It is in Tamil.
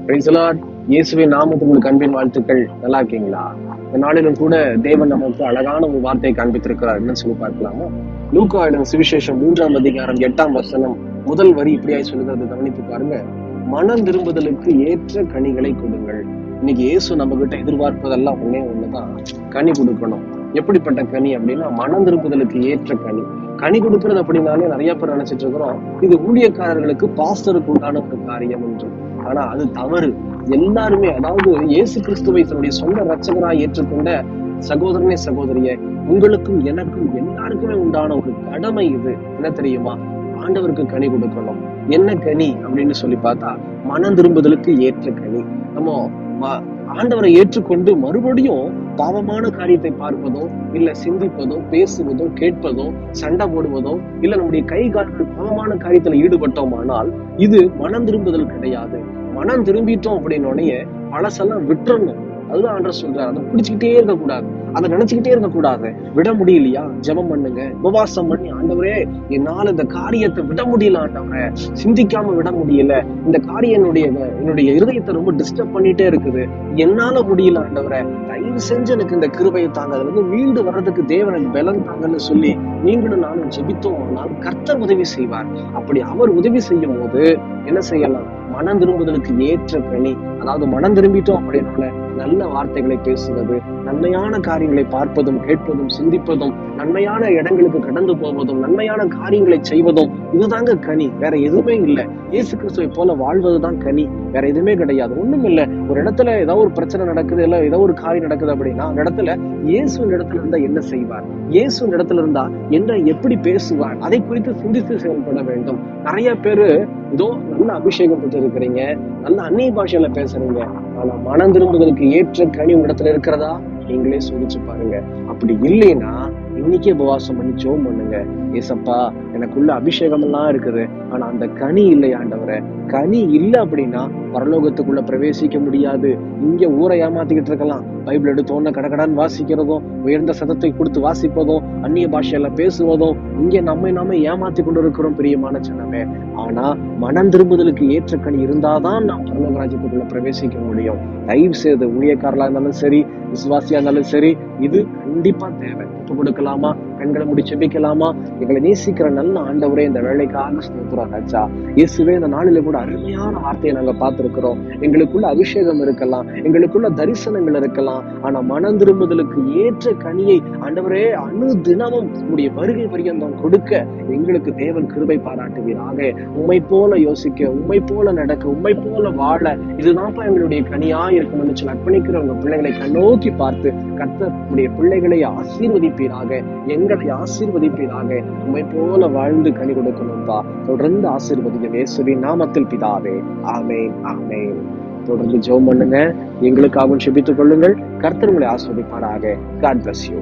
Praise the Lord. இயேசுவின் நாமத்தில் உங்களுக்கு அன்பின் வாழ்த்துக்கள். நல்லா இருக்கீங்களா? இந்த நாளிலும் கூட தேவன் நமக்கு அழகான ஒரு வார்த்தையை காண்பித்திருக்கிறார். என்னன்னு சொல்லி பார்க்கலாமா? லூக்கா எழுதின சுவிசேஷம் 3ஆம் அதிகாரம் 8ஆம் வசனம் முதல் வரி இப்படியாய் சொல்லுகிறது, கவனித்து பாருங்க. மனம் திரும்புதலுக்கு ஏற்ற கனிகளை கொடுங்கள். இன்னைக்கு இயேசு நம்ம கிட்ட எதிர்பார்ப்பதெல்லாம் ஒண்ணுதான், கனி கொடுக்கணும். எப்படிப்பட்ட கனி அப்படின்னா, மனம் திரும்புதலுக்கு ஏற்ற கனி. கனி கொடுக்கறது அப்படின்னாலே நிறைய பேர் நினைச்சிட்டு இருக்கிறோம், இது ஊழியக்காரர்களுக்கு பாஸ்டருக்கு உண்டான ஒரு காரியம் என்று. ஆனா அது தவறு. எல்லாருமே, அதாவது இயேசு கிறிஸ்துவை தன்னுடைய சொந்த ரட்சகராய் ஏற்றுக்கொண்ட சகோதரனே சகோதரியே, உங்களுக்கும் எனக்கும் எல்லாருக்குமே உண்டான ஒரு கடமை இது. என்ன தெரியுமா? ஆண்டவருக்கு கனி கொடுக்கணும். என்ன கனி அப்படின்னு சொல்லி பார்த்தா, மனம் திரும்புதலுக்கு ஏற்ற கனி. நம்ம ஆண்டவரை ஏற்றுக்கொண்டு மறுபடியும் பாவமான காரியத்தை பார்ப்பதோ, இல்ல சிந்திப்பதோ, பேசுவதோ, கேட்பதோ, சண்டை போடுவதோ, இல்ல நம்முடைய கை கால்கள் பாவமான காரியத்துல ஈடுபட்டோமானால் இது மனம் திரும்புதல் கிடையாது. மனம் திரும்பிட்டோம் அப்படின்னு பழசெல்லாம் விட்டுறணும். அதுதான் ஆண்டவர் சொல்றாரு. அதை பிடிச்சுக்கிட்டே இருக்கக்கூடாது, அதை நினைச்சுக்கிட்டே இருக்கக்கூடாது. விட முடியலையா? ஜெபம் பண்ணுங்க, உபவாசம் பண்ணி, ஆண்டவரே என்னால இந்த காரியத்தை விட முடியல, ஆண்டவரே சிந்திக்காம விட முடியல, இந்த காரியம் என்னுடைய இருதயத்தை ரொம்ப டிஸ்டர்ப் பண்ணிட்டே இருக்குது, என்னால முடியல ஆண்டவரே, தயவு செஞ்சு எனக்கு இந்த கிருபையை தாங்க, அதுல இருந்து மீண்டு வர்றதுக்கு தேவனுக்கு பலன் தாங்கன்னு சொல்லி நீங்களும் நானும் ஜெபித்தோமானால் கர்த்தர் உதவி செய்வார். அப்படி அவர் உதவி செய்யும் போது என்ன செய்யலாம்? மனம் திரும்புதலுக்கு ஏற்ற கனி. அதாவது மனம் திரும்பிட்டோம் அப்படின்னால நல்ல வார்த்தைகளை பேசுவது, நன்மையான காரியங்களை பார்ப்பதும், கேட்பதும், சிந்திப்பதும், நன்மையான இடங்களுக்கு கடந்து போவதும், நன்மையான காரியங்களை செய்வதும், இதுதாங்க கனி. வேற எதுவுமே இல்லை. இயேசு கிறிஸ்துவை போல வாழ்வதுதான் கனி, வேற எதுவுமே கிடையாது. ஒண்ணும் இல்லை. ஒரு இடத்துல ஏதோ ஒரு பிரச்சனை நடக்குது, இல்ல ஏதோ ஒரு காரியம் நடக்குது அப்படின்னா, அந்த இடத்துல இயேசுவின் இடத்துல இருந்தா என்ன செய்வார், இயேசுவின் இடத்துல இருந்தா என்ன எப்படி பேசுவார், அதை குறித்து சிந்தித்து செயல்பட வேண்டும். நிறைய பேரு ஏதோ நல்ல அபிஷேகம் பெற்று இருக்கிறீங்க, நல்ல அந்நிய பாஷையில பேசுறீங்க, ஆனா மனம் திரும்புதலுக்கு ஏற்ற கனி உங்க இடத்துல இருக்கிறதா? நீங்களே சோதிச்சு பாருங்க. அப்படி இல்லைன்னா இன்னைக்கே உபவாசம் பண்ணி ஜெபம் பண்ணுங்க. ஏசப்பா, எனக்குள்ள அபிஷேகம் எல்லாம் இருக்குது, ஆனா அந்த கனி இல்லை ஆண்டவரே. கனி இல்லை அப்படின்னா பரலோகத்துக்குள்ள பிரவேசிக்க முடியாது. இங்க ஊரை ஏமாத்திக்கிட்டு இருக்கலாம், பைபிள் எடுத்தோன்னு கடகடான்னு வாசிக்கிறதும், உயர்ந்த சத்தத்தை கொடுத்து வாசிப்பதும், அந்நிய பாஷையில பேசுவதும், இங்க நாம ஏமாத்தி கொண்டு இருக்கிறோம் பிரியமான ஜனமே. ஆனா மனம் திரும்புதலுக்கு ஏற்ற கனி இருந்தாதான் நாம் பரலோக ராஜ்யத்துக்குள்ள பிரவேசிக்க முடியும். தயவு செய்து ஊழியக்காரலா இருந்தாலும் சரி, விசுவாசியா இருந்தாலும் சரி, இது கண்டிப்பா தேவை. ஒப்பு கொடுக்கலாமா? கண்களை மூடி ஜெபிக்கலாமா? எங்களை நேசிக்கிற நல்ல ஆண்டவரே, இந்த வேலைக்காக ஸ்தோத்திரம் ராஜா. இயேசுவே, இந்த நாளில கூட அருமையான வார்த்தையை நாங்க பார்த்திருக்கிறோம். எங்களுக்குள்ள அபிஷேகம் இருக்கலாம், எங்களுக்குள்ள தரிசனங்கள் இருக்கலாம், ஆனா மனம் திரும்புதலுக்கு ஏற்ற கனியை ஆண்டவரே அணு தினமும் உங்களுடைய வருகை பரியந்தம் கொடுக்க எங்களுக்கு தேவன் கிருபை பாராட்டுவீராக. உம்மை போல யோசிக்க, உம்மை போல நடக்க, உம்மை போல வாழ, இதுதான்ப்பா எங்களுடைய கனியா இருக்கும்னு சொல்லி அர்ப்பணிக்கிற உங்க பிள்ளைகளை கண்ணோக்கி பார்த்து கர்த்தர் உடைய பிள்ளைகளை ஆசீர்வதிப்பீராக, எங்களை ஆசீர்வதிப்பீராக. உம்மை போல வாழ்ந்து கனி கொடுக்கணும்பா. தொடர்ந்து ஆசீர்வதிங்க இயேசுவின் நாமத்தில் பிதாவே. ஆமென், ஆமென். தொடர்ந்து ஜெபம் பண்ணுங்க, எங்களுக்காகவும் ஜெபித்துக் கொள்ளுங்கள். கர்த்தர் உங்களை ஆசீர்வதிப்பாராக. God bless you.